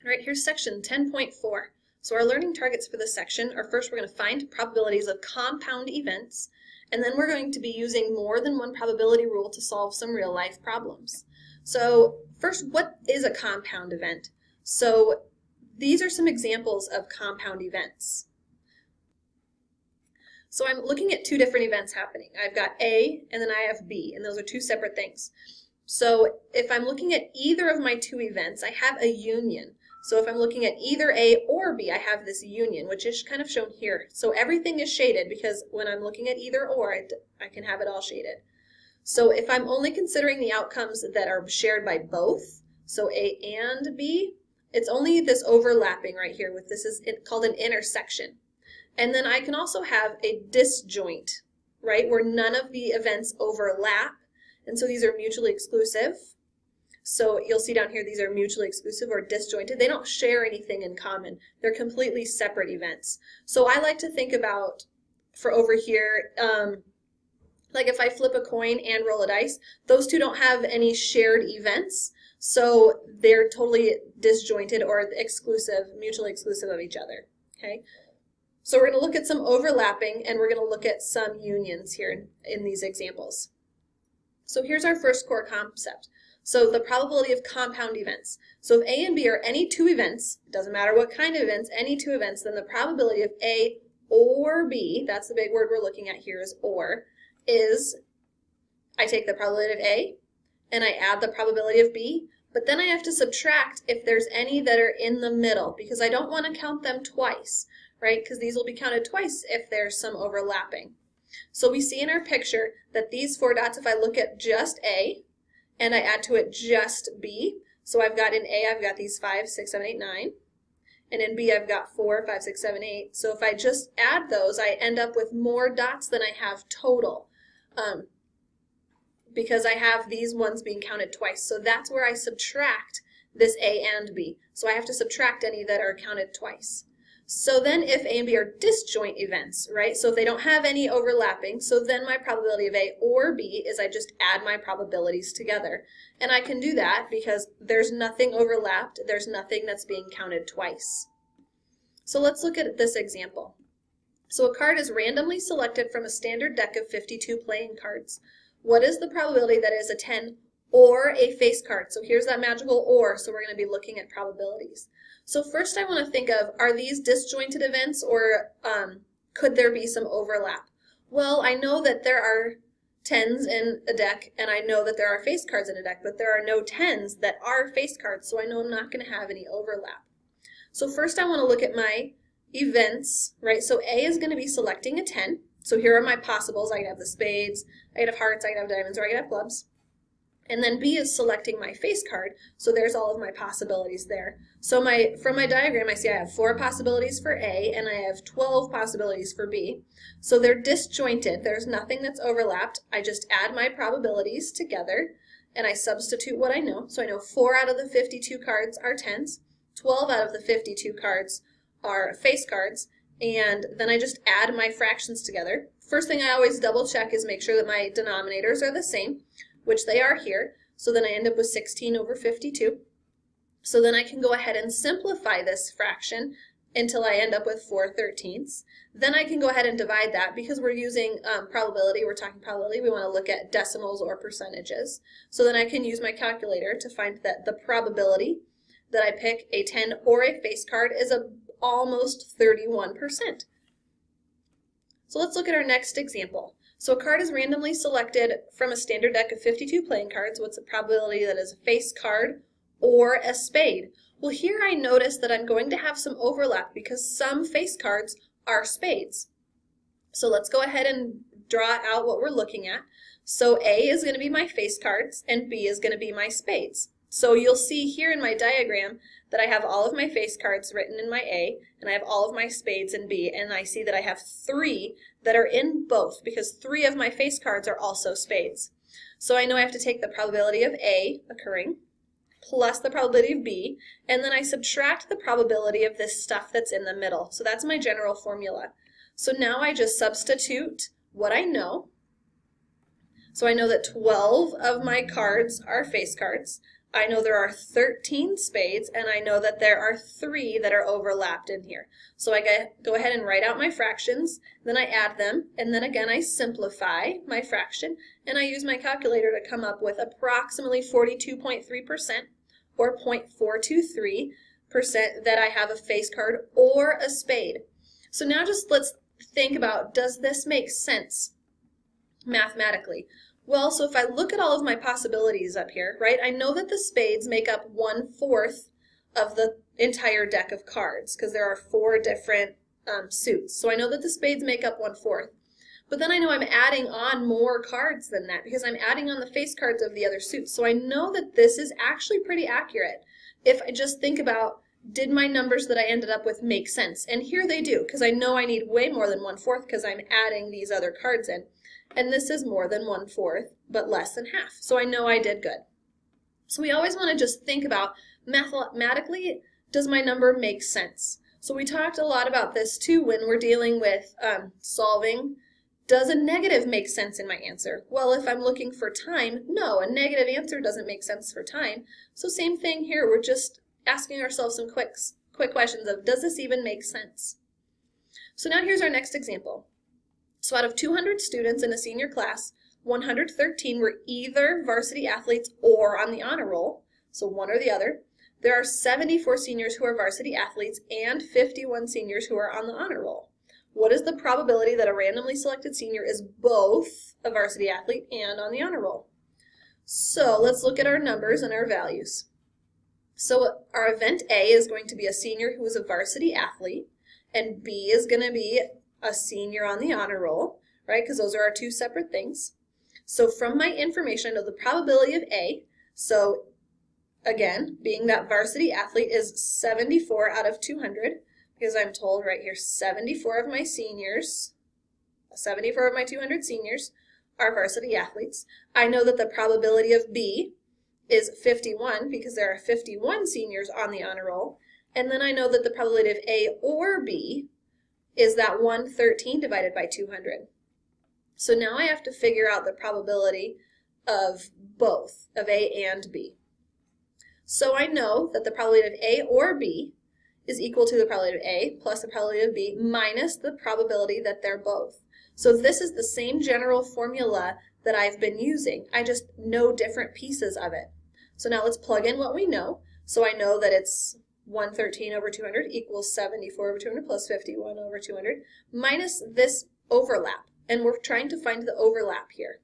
All right, here's section 10.4. So our learning targets for this section are, first we're going to find probabilities of compound events, and then we're going to be using more than one probability rule to solve some real life problems. So first, what is a compound event? So these are some examples of compound events. So I'm looking at two different events happening. I've got A and then I have B, and those are two separate things. So if I'm looking at either of my two events, I have a union. So if I'm looking at either A or B, I have this union, which is kind of shown here. So everything is shaded because when I'm looking at either or, I can have it all shaded. So if I'm only considering the outcomes that are shared by both, so A and B, it's only this overlapping right here with this is called an intersection. And then I can also have a disjoint, right, where none of the events overlap. And so these are mutually exclusive. So you'll see down here these are mutually exclusive or disjointed. They don't share anything in common. They're completely separate events. So I like to think about, for over here, like if I flip a coin and roll a dice, those two don't have any shared events. So they're totally disjointed or exclusive, mutually exclusive of each other. Okay. So we're going to look at some overlapping and we're going to look at some unions here in these examples. So here's our first core concept. So the probability of compound events. So if A and B are any two events, it doesn't matter what kind of events, any two events, then the probability of A or B, that's the big word we're looking at here is or, is I take the probability of A and I add the probability of B, but then I have to subtract if there's any that are in the middle because I don't want to count them twice, right? Because these will be counted twice if there's some overlapping. So we see in our picture that these four dots, if I look at just A and I add to it just B, so I've got in A, I've got these 5, 6, 7, 8, 9, and in B I've got 4, 5, 6, 7, 8. So if I just add those, I end up with more dots than I have total because I have these ones being counted twice. So that's where I subtract this A and B. So I have to subtract any that are counted twice. So then if A and B are disjoint events, right? So if they don't have any overlapping, so then my probability of A or B is I just add my probabilities together. And I can do that because there's nothing overlapped, there's nothing that's being counted twice. So let's look at this example. So a card is randomly selected from a standard deck of 52 playing cards. What is the probability that it is a 10 or a face card? So here's that magical or, so we're going to be looking at probabilities. So first I want to think of, are these disjointed events or could there be some overlap? Well, I know that there are 10s in a deck and I know that there are face cards in a deck, but there are no 10s that are face cards, so I know I'm not going to have any overlap. So first I want to look at my events, right? So A is going to be selecting a 10. So here are my possibles. I can have the spades, I can have hearts, I can have diamonds, or I can have clubs. And then B is selecting my face card, so there's all of my possibilities there. So from my diagram, I see I have 4 possibilities for A, and I have 12 possibilities for B. So they're disjointed. There's nothing that's overlapped. I just add my probabilities together, and I substitute what I know. So I know 4 out of the 52 cards are 10s, 12 out of the 52 cards are face cards, and then I just add my fractions together. First thing I always double check is make sure that my denominators are the same, which they are here. So then I end up with 16 over 52. So then I can go ahead and simplify this fraction until I end up with 4/13. Then I can go ahead and divide that because we're using probability, we're talking probability, we want to look at decimals or percentages. So then I can use my calculator to find that the probability that I pick a 10 or a face card is almost 31%. So let's look at our next example. So a card is randomly selected from a standard deck of 52 playing cards. What's the probability that is a face card or a spade? Well, here I notice that I'm going to have some overlap because some face cards are spades. So let's go ahead and draw out what we're looking at. So A is going to be my face cards and B is going to be my spades. So you'll see here in my diagram that I have all of my face cards written in my A, and I have all of my spades in B, and I see that I have 3 that are in both because 3 of my face cards are also spades. So I know I have to take the probability of A occurring plus the probability of B, and then I subtract the probability of this stuff that's in the middle. So that's my general formula. So now I just substitute what I know. So I know that 12 of my cards are face cards. I know there are 13 spades, and I know that there are 3 that are overlapped in here. So I go ahead and write out my fractions, then I add them, and then again I simplify my fraction, and I use my calculator to come up with approximately 42.3% or 0.423% that I have a face card or a spade. So now just let's think about, does this make sense mathematically? Well, so if I look at all of my possibilities up here, right, I know that the spades make up 1/4 of the entire deck of cards because there are 4 different suits. So I know that the spades make up 1/4. But then I know I'm adding on more cards than that because I'm adding on the face cards of the other suits. So I know that this is actually pretty accurate if I just think about, did my numbers that I ended up with make sense? And here they do, because I know I need way more than 1/4 because I'm adding these other cards in. And this is more than 1/4, but less than half. So I know I did good. So we always want to just think about, mathematically, does my number make sense? So we talked a lot about this too when we're dealing with solving. Does a negative make sense in my answer? Well, if I'm looking for time, no, a negative answer doesn't make sense for time. So same thing here, we're just asking ourselves some quick questions of, does this even make sense? So now here's our next example. So out of 200 students in a senior class, 113 were either varsity athletes or on the honor roll, so one or the other. There are 74 seniors who are varsity athletes and 51 seniors who are on the honor roll. What is the probability that a randomly selected senior is both a varsity athlete and on the honor roll? So let's look at our numbers and our values. So our event A is going to be a senior who is a varsity athlete, and B is going to be a senior on the honor roll, right? Because those are our 2 separate things. So from my information, I know the probability of A. So again, being that varsity athlete is 74 out of 200, because I'm told right here 74 of my seniors, 74 of my 200 seniors are varsity athletes. I know that the probability of B is 51 because there are 51 seniors on the honor roll. And then I know that the probability of A or B is that 113 divided by 200. So now I have to figure out the probability of both, of A and B. So I know that the probability of A or B is equal to the probability of A plus the probability of B minus the probability that they're both. So this is the same general formula that I've been using. I just know different pieces of it. So now let's plug in what we know. So I know that it's 113 over 200 equals 74 over 200 plus 51 over 200 minus this overlap. And we're trying to find the overlap here.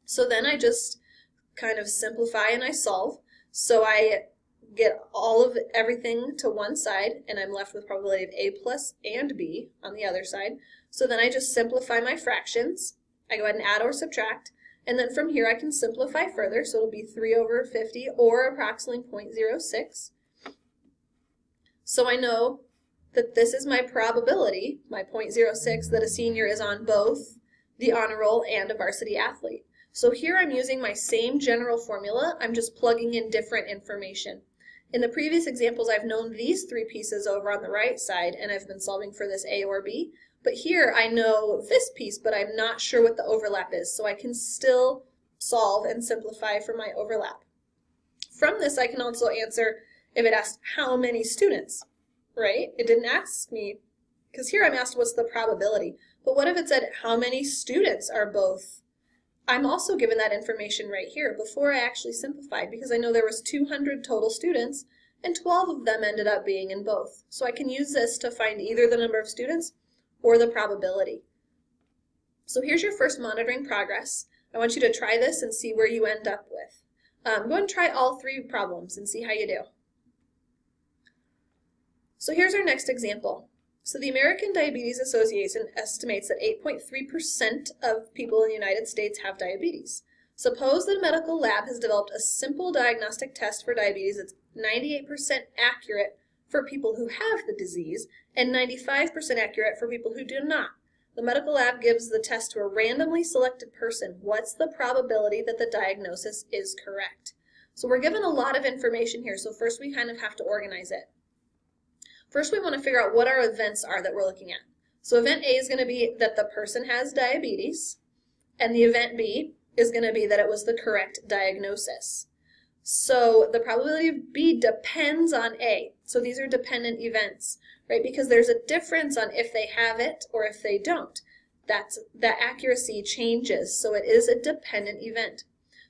So then I just kind of simplify and I solve. So I get all of everything to one side, and I'm left with probability of A plus and B on the other side. So then I just simplify my fractions. I go ahead and add or subtract. And then from here I can simplify further. So it'll be 3 over 50 or approximately 0.06. So I know that this is my probability, my 0.06, that a senior is on both the honor roll and a varsity athlete. So here I'm using my same general formula, I'm just plugging in different information. In the previous examples, I've known these 3 pieces over on the right side, and I've been solving for this A or B. But here I know this piece, but I'm not sure what the overlap is, so I can still solve and simplify for my overlap. From this, I can also answer if it asked how many students, right? It didn't ask me, because here I'm asked what's the probability. But what if it said how many students are both? I'm also given that information right here before I actually simplified, because I know there was 200 total students and 12 of them ended up being in both. So I can use this to find either the number of students or the probability. So here's your first monitoring progress. I want you to try this and see where you end up with. Go ahead and try all 3 problems and see how you do. So here's our next example. So the American Diabetes Association estimates that 8.3% of people in the United States have diabetes. Suppose that a medical lab has developed a simple diagnostic test for diabetes that's 98% accurate for people who have the disease and 95% accurate for people who do not. The medical lab gives the test to a randomly selected person. What's the probability that the diagnosis is correct? So we're given a lot of information here, so first we kind of have to organize it. First, we want to figure out what our events are that we're looking at. So event A is going to be that the person has diabetes, and the event B is going to be that it was the correct diagnosis. So the probability of B depends on A. So these are dependent events, right? Because there's a difference on if they have it or if they don't. That accuracy changes, so it is a dependent event.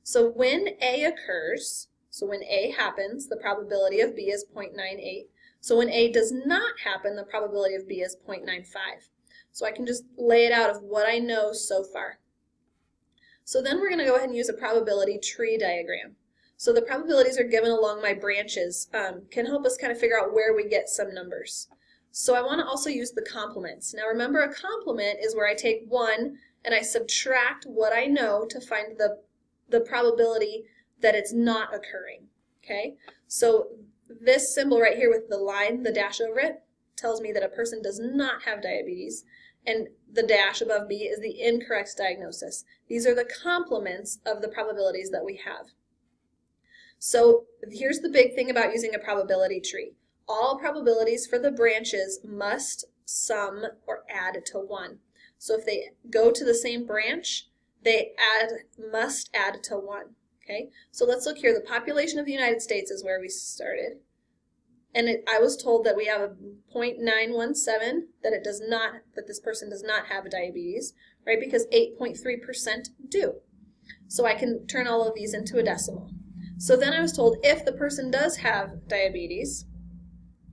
So when A occurs, so when A happens, the probability of B is 0.98. So when A does not happen, the probability of B is 0.95. So I can just lay it out of what I know so far. So then we're going to go ahead and use a probability tree diagram. So the probabilities are given along my branches, can help us kind of figure out where we get some numbers. So I want to also use the complements. Now remember, a complement is where I take one and I subtract what I know to find the probability that it's not occurring. Okay? So this symbol right here with the line, the dash over it, tells me that a person does not have diabetes, and the dash above B is the incorrect diagnosis. These are the complements of the probabilities that we have. So here's the big thing about using a probability tree. All probabilities for the branches must sum or add to 1. So if they go to the same branch, they must add to 1. Okay? So let's look here. The population of the United States is where we started. And I was told that we have a 0.917, that this person does not have diabetes, right? Because 8.3% do. So I can turn all of these into a decimal. So then I was told if the person does have diabetes,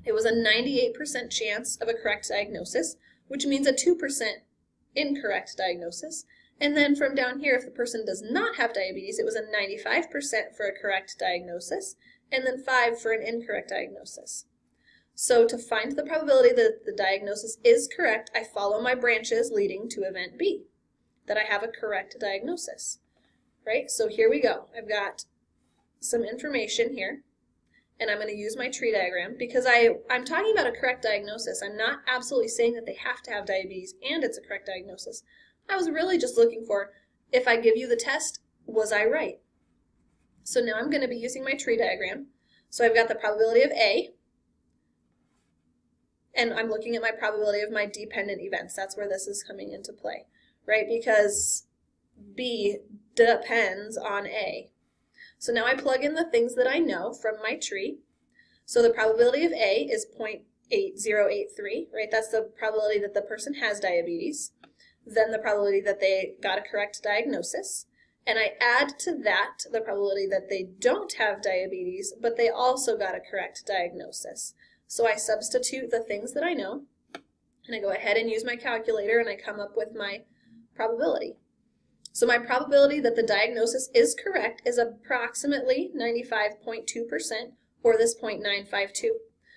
it was a 98% chance of a correct diagnosis, which means a 2% incorrect diagnosis. And then from down here, if the person does not have diabetes, it was a 95% for a correct diagnosis, and then 5 for an incorrect diagnosis. So to find the probability that the diagnosis is correct, I follow my branches leading to event B, that I have a correct diagnosis, right? So here we go. I've got some information here, and I'm going to use my tree diagram because I'm talking about a correct diagnosis. I'm not absolutely saying that they have to have diabetes and it's a correct diagnosis. I was really just looking for, if I give you the test, was I right? So now I'm going to be using my tree diagram. So I've got the probability of A, and I'm looking at my probability of my dependent events. That's where this is coming into play, right? Because B depends on A. So now I plug in the things that I know from my tree. So the probability of A is 0.8083, right? That's the probability that the person has diabetes. Then the probability that they got a correct diagnosis. And I add to that the probability that they don't have diabetes, but they also got a correct diagnosis. So I substitute the things that I know, and I go ahead and use my calculator, and I come up with my probability. So my probability that the diagnosis is correct is approximately 95.2%, or this 0.952.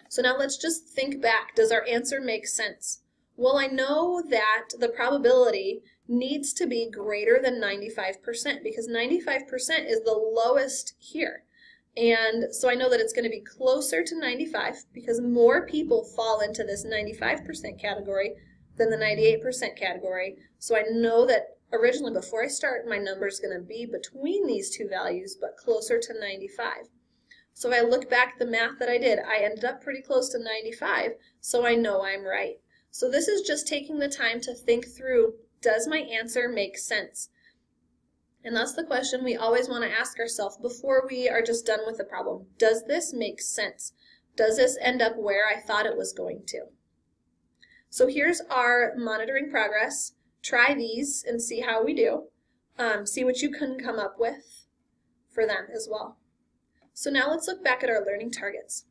So now let's just think back. Does our answer make sense? Well, I know that the probability needs to be greater than 95% because 95% is the lowest here. And so I know that it's going to be closer to 95 because more people fall into this 95% category than the 98% category. So I know that originally before I start, my number is going to be between these two values, but closer to 95. So if I look back at the math that I did, I ended up pretty close to 95, so I know I'm right. So this is just taking the time to think through, does my answer make sense? And that's the question we always want to ask ourselves before we are just done with the problem. Does this make sense? Does this end up where I thought it was going to? So here's our monitoring progress. Try these and see how we do. See what you can come up with for them as well. So now let's look back at our learning targets.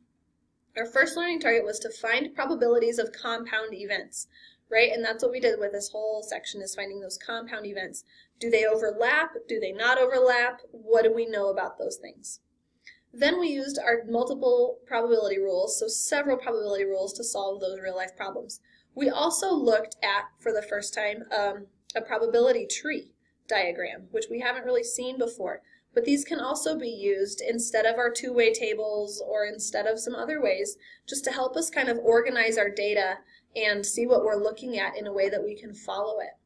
Our first learning target was to find probabilities of compound events, right? And that's what we did with this whole section, is finding those compound events. Do they overlap? Do they not overlap? What do we know about those things? Then we used our multiple probability rules, so several probability rules to solve those real-life problems. We also looked at, for the first time, a probability tree diagram, which we haven't really seen before. But these can also be used instead of our two-way tables or instead of some other ways, just to help us kind of organize our data and see what we're looking at in a way that we can follow it.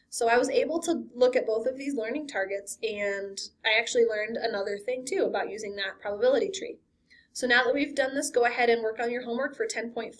So I was able to look at both of these learning targets, and I actually learned another thing too about using that probability tree. So now that we've done this, go ahead and work on your homework for 10.4.